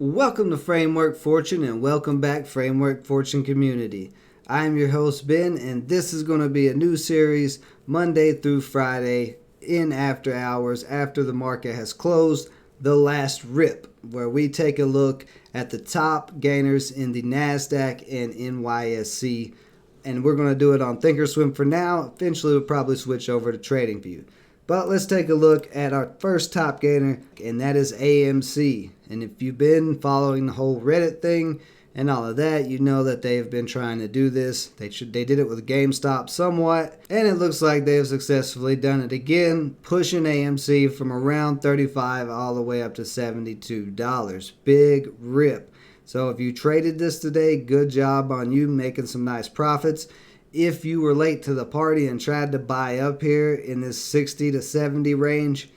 Welcome to Framework Fortune and welcome back Framework Fortune community. I am your host Ben and this is going to be a new series Monday through Friday in after hours after the market has closed, the last rip, where we take a look at the top gainers in the Nasdaq and NYSE, and we're going to do it on Thinkorswim for now. Eventually we'll probably switch over to TradingView. But let's take a look at our first top gainer, and that is AMC. And if you've been following the whole Reddit thing and all of that, you know that they've been trying to do this. They did it with GameStop somewhat, and it looks like they have successfully done it again, pushing AMC from around $35 all the way up to $72. Big rip. So if you traded this today, good job on you, making some nice profits. If you were late to the party and tried to buy up here in this 60 to 70 range,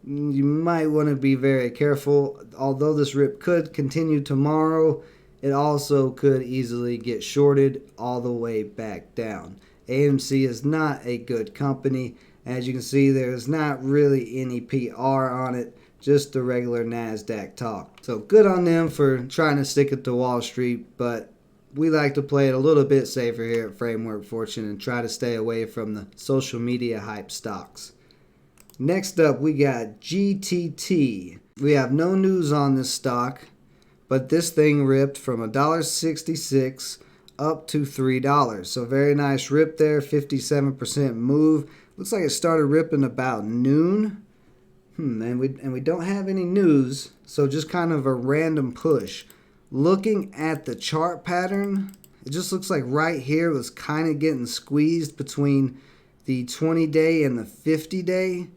you might want to be very careful. Although this rip could continue tomorrow, it also could easily get shorted all the way back down. AMC is not a good company. As you can see, there's not really any PR on it, just the regular Nasdaq talk. So good on them for trying to stick it to Wall Street, but we like to play it a little bit safer here at Framework Fortune and try to stay away from the social media hype stocks. Next up, we got GTT. We have no news on this stock, but this thing ripped from $1.66 up to $3. So very nice rip there, 57% move. Looks like it started ripping about noon. And we don't have any news, so just kind of a random push. Looking at the chart pattern, it just looks like right here was kind of getting squeezed between the 20-day and the 50-day.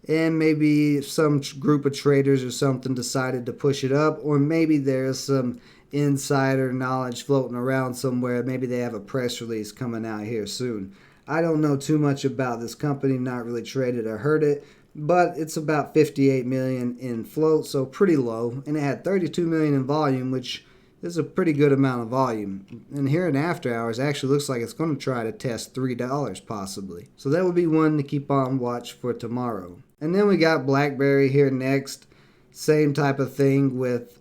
And maybe some group of traders or something decided to push it up. Or maybe there's some insider knowledge floating around somewhere. Maybe they have a press release coming out here soon. I don't know too much about this company, not really traded or heard it. But it's about 58 million in float, so pretty low. And it had 32 million in volume, which is a pretty good amount of volume. And here in after hours, it actually looks like it's going to try to test $3 possibly. So that would be one to keep on watch for tomorrow. And then we got BlackBerry here next. Same type of thing with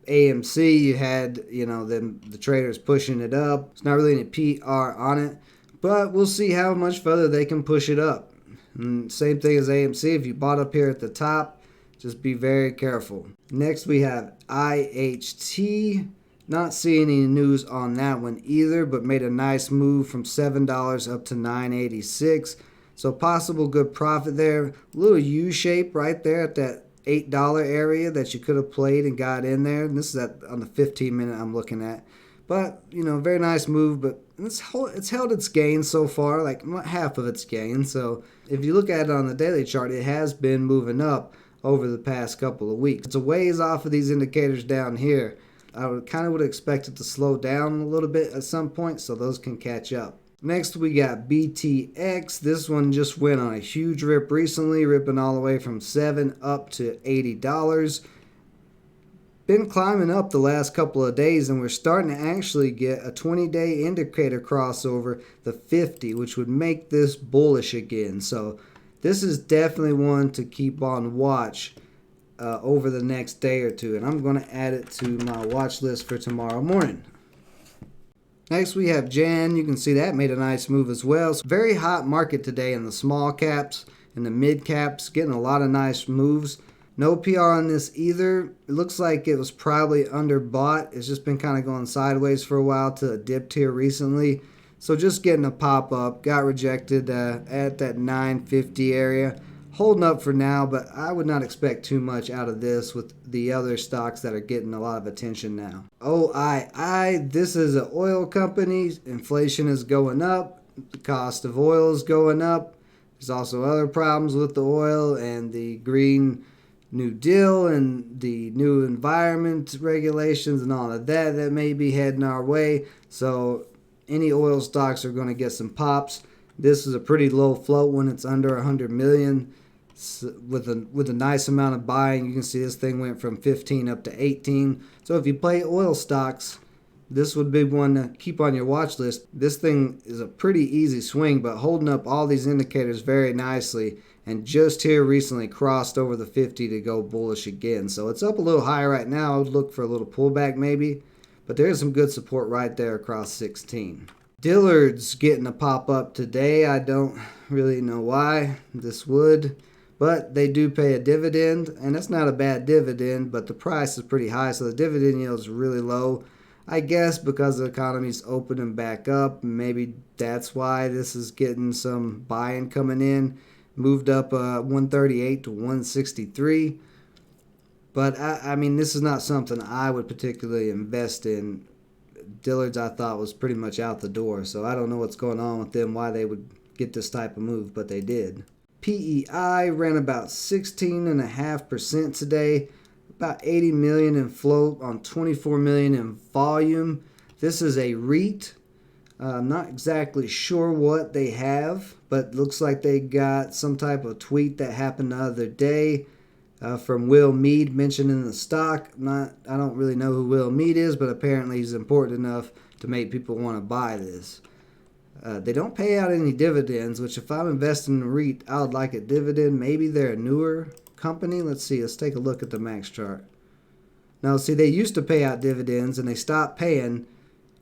AMC. You had, the traders pushing it up. It's not really any PR on it. But we'll see how much further they can push it up. And same thing as AMC. If you bought up here at the top, just be very careful. Next we have IHT. Not seeing any news on that one either, but made a nice move from $7 up to $9.86. So possible good profit there. A little U-shape right there at that $8 area that you could have played and got in there. And this is on the 15-minute I'm looking at. But, very nice move, but it's held its gain so far, like half of its gain. So if you look at it on the daily chart, it has been moving up over the past couple of weeks. It's a ways off of these indicators down here. I would expect it to slow down a little bit at some point, so those can catch up. Next, we got BTTX. This one just went on a huge rip recently, ripping all the way from $7 up to $80. Been climbing up the last couple of days, and we're starting to actually get a 20-day indicator crossover, the 50, which would make this bullish again. So this is definitely one to keep on watch over the next day or two, and I'm going to add it to my watch list for tomorrow morning. Next we have Jan. You can see that made a nice move as well. So very hot market today in the small caps and the mid caps, getting a lot of nice moves. No PR on this either. It looks like it was probably underbought. It's just been kind of going sideways for a while till it dipped here recently. So just getting a pop up. Got rejected at that 950 area. Holding up for now, but I would not expect too much out of this with the other stocks that are getting a lot of attention now. OII, this is an oil company. Inflation is going up. The cost of oil is going up. There's also other problems with the oil and the Green New Deal and the new environment regulations and all of that may be heading our way. So any oil stocks are going to get some pops. This is a pretty low float when it's under 100 million. With a nice amount of buying, you can see this thing went from 15 up to 18. So if you play oil stocks, this would be one to keep on your watch list. This thing is a pretty easy swing, but holding up all these indicators very nicely, and just here recently crossed over the 50 to go bullish again. So it's up a little higher right now. I would look for a little pullback maybe, but there's some good support right there across 16. Dillard's getting a pop up today. I don't really know why this would, but they do pay a dividend, and that's not a bad dividend, but the price is pretty high, so the dividend yield is really low. I guess because the economy's opening back up, maybe that's why this is getting some buying coming in. Moved up 138 to 163. But I mean, this is not something I would particularly invest in. Dillard's I thought was pretty much out the door, so I don't know what's going on with them, why they would get this type of move, but they did. PEI ran about 16.5% today. About 80 million in float on 24 million in volume. This is a REIT. I'm not exactly sure what they have, but looks like they got some type of tweet that happened the other day from Will Mead mentioning the stock. I don't really know who Will Mead is, but apparently he's important enough to make people want to buy this. They don't pay out any dividends, which if I'm investing in a REIT, I would like a dividend. Maybe they're a newer company. Let's see. Let's take a look at the max chart. Now, see, they used to pay out dividends, and they stopped paying.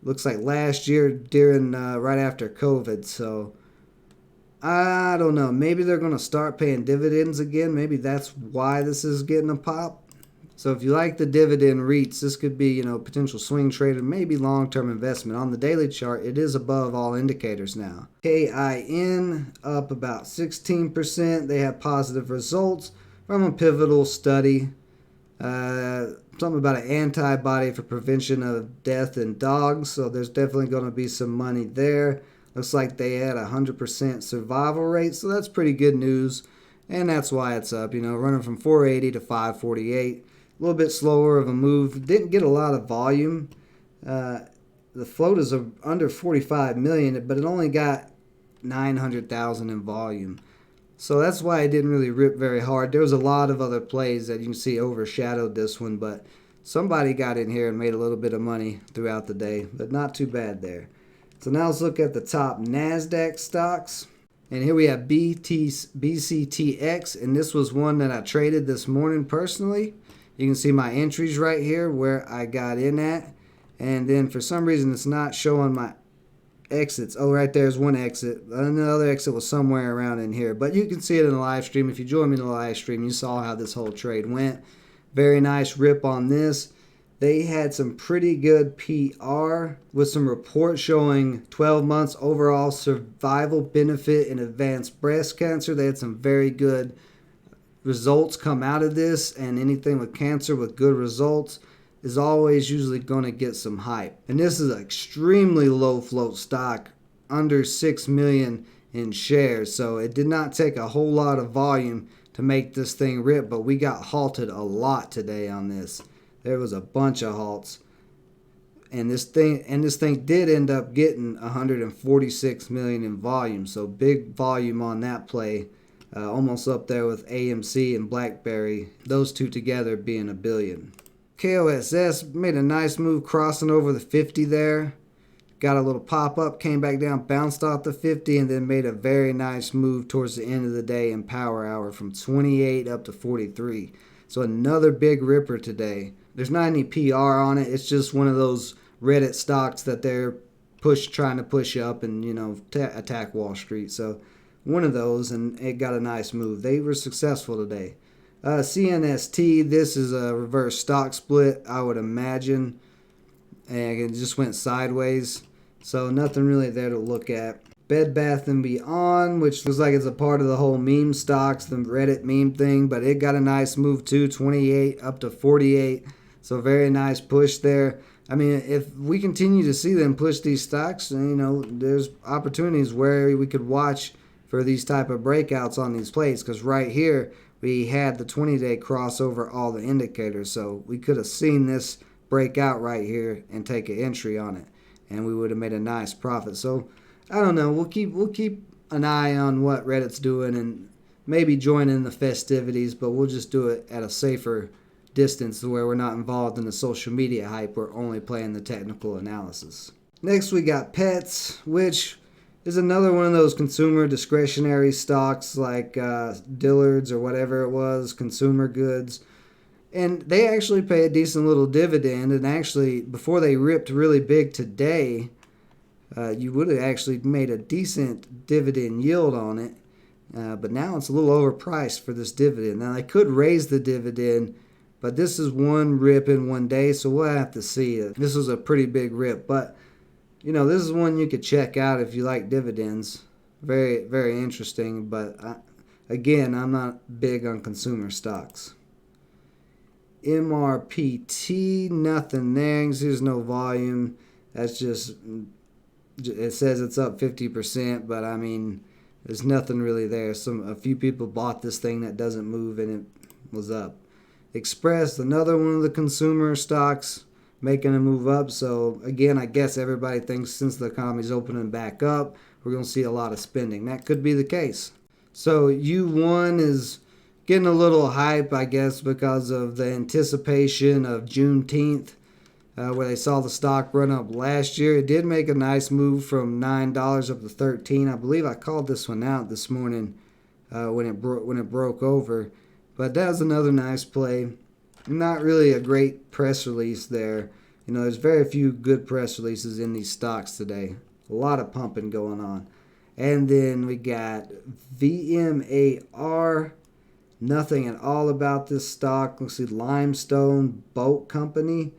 Looks like last year during right after COVID. So I don't know. Maybe they're going to start paying dividends again. Maybe that's why this is getting a pop. So if you like the dividend REITs, this could be, potential swing trade or maybe long-term investment. On the daily chart, it is above all indicators now. KINN up about 16%. They have positive results from a pivotal study. Something about an antibody for prevention of death in dogs. So there's definitely going to be some money there. Looks like they had a 100% survival rate. So that's pretty good news. And that's why it's up, running from 480 to 548. A little bit slower of a move. Didn't get a lot of volume. The float is under 45 million, but it only got 900,000 in volume. So that's why it didn't really rip very hard. There was a lot of other plays that you can see overshadowed this one, but somebody got in here and made a little bit of money throughout the day, but not too bad there. So now let's look at the top Nasdaq stocks. And here we have BCTX, and this was one that I traded this morning personally. You can see my entries right here where I got in at. And then for some reason it's not showing my exits. Oh, right there's one exit. And the other exit was somewhere around in here. But you can see it in the live stream. If you joined me in the live stream, you saw how this whole trade went. Very nice rip on this. They had some pretty good PR with some reports showing 12 months overall survival benefit in advanced breast cancer. They had some very good results come out of this, and anything with cancer with good results is always usually going to get some hype. And this is an extremely low float stock, under 6 million in shares. So it did not take a whole lot of volume to make this thing rip, but we got halted a lot today on this. There was a bunch of halts. And this thing did end up getting 146 million in volume. So big volume on that play. Almost up there with AMC and BlackBerry. Those two together being $1 billion. KOSS made a nice move crossing over the 50 there. Got a little pop up, came back down, bounced off the 50, and then made a very nice move towards the end of the day in power hour from 28 up to 43. So another big ripper today. There's not any PR on it. It's just one of those Reddit stocks that they're trying to push up and, attack Wall Street. So one of those, and it got a nice move. They were successful today. CNST, this is a reverse stock split, I would imagine. And it just went sideways. So nothing really there to look at. Bed Bath & Beyond, which looks like it's a part of the whole meme stocks, the Reddit meme thing. But it got a nice move too, 28 up to 48. So very nice push there. I mean, if we continue to see them push these stocks, there's opportunities where we could watch for these type of breakouts on these plays, because right here we had the 20-day crossover all the indicators, so we could have seen this break out right here and take an entry on it, and we would have made a nice profit. So I don't know, we'll keep an eye on what Reddit's doing and maybe join in the festivities, but we'll just do it at a safer distance to where we're not involved in the social media hype. We're only playing the technical analysis. Next, we got pets, which is another one of those consumer discretionary stocks like Dillard's or whatever it was, consumer goods. And they actually pay a decent little dividend. And actually, before they ripped really big today, you would have actually made a decent dividend yield on it. But now it's a little overpriced for this dividend. Now, they could raise the dividend, but this is one rip in one day, so we'll have to see. This was a pretty big rip, but this is one you could check out if you like dividends. Very, very interesting, but again, I'm not big on consumer stocks. MRPT, nothing there. There's no volume. That's just, it says it's up 50%, but I mean, there's nothing really there. A few people bought this thing that doesn't move and it was up. Express, another one of the consumer stocks, making a move up. So again, I guess everybody thinks since the economy's opening back up, we're going to see a lot of spending. That could be the case. So UONE is getting a little hype, I guess, because of the anticipation of Juneteenth, where they saw the stock run up last year. It did make a nice move from $9 up to $13. I believe I called this one out this morning when it broke over. But that was another nice play. Not really a great press release there. There's very few good press releases in these stocks today. A lot of pumping going on. And then we got VMAR. Nothing at all about this stock. Let's see, Limestone Boat Company.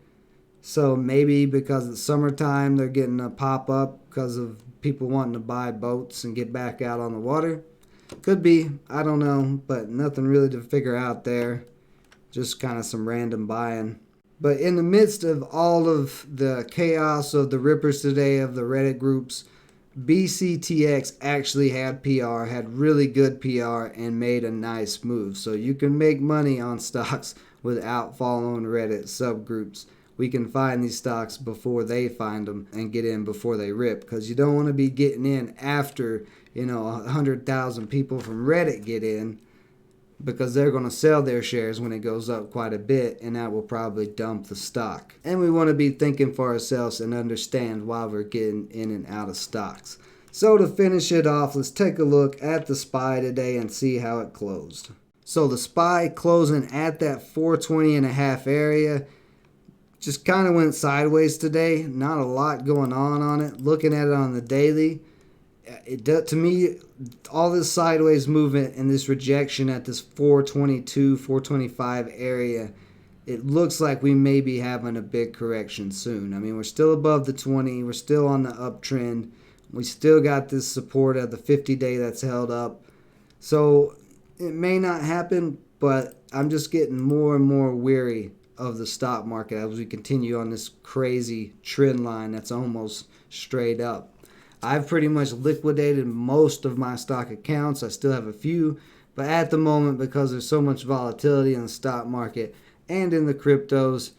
So maybe because it's summertime, they're getting a pop-up because of people wanting to buy boats and get back out on the water. Could be. I don't know. But nothing really to figure out there. Just kind of some random buying. But in the midst of all of the chaos of the rippers today, of the Reddit groups, BTTX actually had PR, had really good PR, and made a nice move. So you can make money on stocks without following Reddit subgroups. We can find these stocks before they find them and get in before they rip, because you don't want to be getting in after 100,000 people from Reddit get in, because they're going to sell their shares when it goes up quite a bit, and that will probably dump the stock. And we want to be thinking for ourselves and understand why we're getting in and out of stocks. So to finish it off, let's take a look at the SPY today and see how it closed. So the SPY closing at that 420.5 area. Just kind of went sideways today. Not a lot going on it. Looking at it on the daily, to me, all this sideways movement and this rejection at this 422, 425 area, it looks like we may be having a big correction soon. I mean, we're still above the 20. We're still on the uptrend. We still got this support at the 50-day that's held up. So it may not happen, but I'm just getting more and more weary of the stock market as we continue on this crazy trend line that's almost straight up. I've pretty much liquidated most of my stock accounts. I still have a few, but at the moment, because there's so much volatility in the stock market and in the cryptos,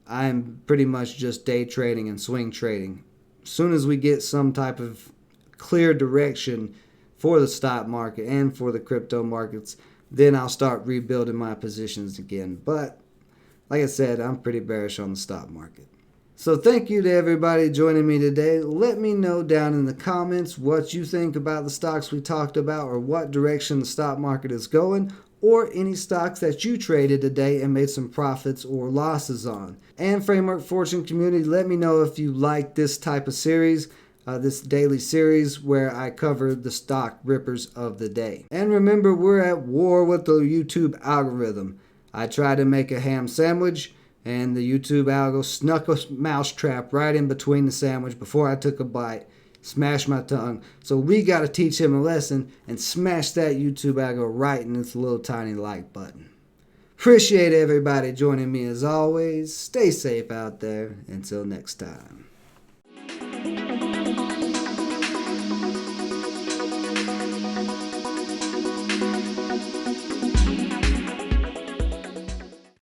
I'm pretty much just day trading and swing trading. As soon as we get some type of clear direction for the stock market and for the crypto markets, then I'll start rebuilding my positions again. But like I said, I'm pretty bearish on the stock market. So thank you to everybody joining me today. Let me know down in the comments what you think about the stocks we talked about, or what direction the stock market is going, or any stocks that you traded today and made some profits or losses on. And Framework Fortune community, let me know if you like this type of series, this daily series where I cover the stock rippers of the day. And remember, we're at war with the YouTube algorithm. I tried to make a ham sandwich, and the YouTube algo snuck a mousetrap right in between the sandwich before I took a bite. Smashed my tongue. So we got to teach him a lesson and smash that YouTube algo right in this little tiny like button. Appreciate everybody joining me as always. Stay safe out there. Until next time.